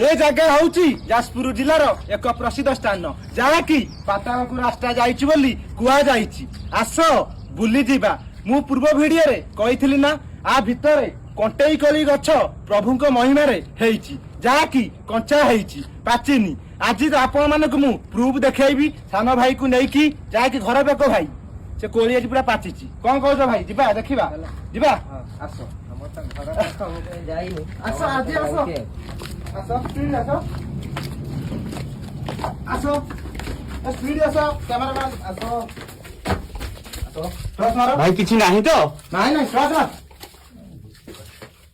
ए जगह होची जाजपुर जिलार एक प्रसिद्ध स्थान जहाँकि पातालपुर रास्ता जाइछि बोली कुआ जाइछि। आस बुली जिबा। मु पूर्व भिडियो रे कहिथिली ना आ भितरे कंटेई कली गछ प्रभुक महिमा रे हेइछि जहाँकि कंचा हेइछि पाचिनी। आज आपण मानक मु प्रूफ देखैबी सान भाई को नेकी जहाँकि घर बेक भाई से कोली आज पूरा पाचिछि। कौन कहछ भाई जिबा देखिबा जिबा आस हमर त घर पास हम जाइनु आस आज आस आसो स्पीड आसो आसो स्पीड आसो कैमरामैन आसो आसो टॉस मारो भाई किछि नाही तो नहीं नहीं टॉस मार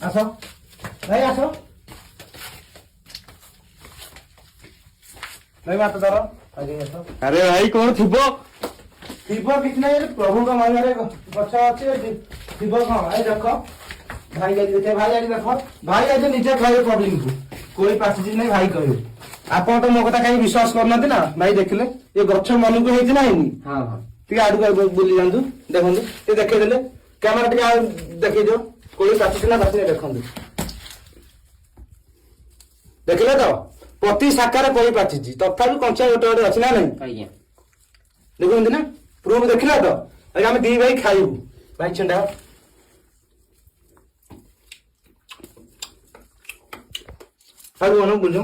आसो भाई आसो भाई बात करो आगे आसो। अरे भाई कौन थिबो शिव किछ नहीं प्रभु का महिमारे गछ अछि शिव कौन ए देखो भाई जाई देखे भाई जाई देखो भाई आज निजे खाए पब्लिक को कोई पासी नहीं भाई कहू आपण तो मो कथा कहीं विश्वास करनथि ना भाई देखले ये गछ मन को हेछि नाही हां हां ती आडू का बुली जांदु देखंदु ते देखे देले कैमरा टिके आ देखै दियो कोई पासी ना पासी देखंदु देखले तो प्रति शाखारे कोई पासी तथापि कंचा गोटे गोटे अछि ना नहीं आज्ञा देखंदु ना प्रूफ देखला तो आज हम दी भाई खाइबू भाई छंडा आलू अनु बुझो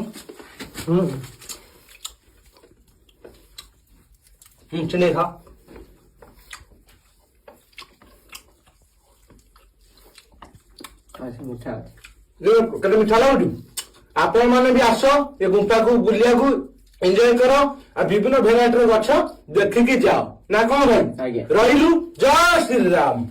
चने खा अच्छा मिठा ले कते मिठा लागु आपण माने भी आसो ए गुंफा को बुलिया को एंजॉय करो आ विभिन्न वेराइटी रो गछ देखि के जाओ ना कोन भाई आज्ञा रहिलु जय श्री राम।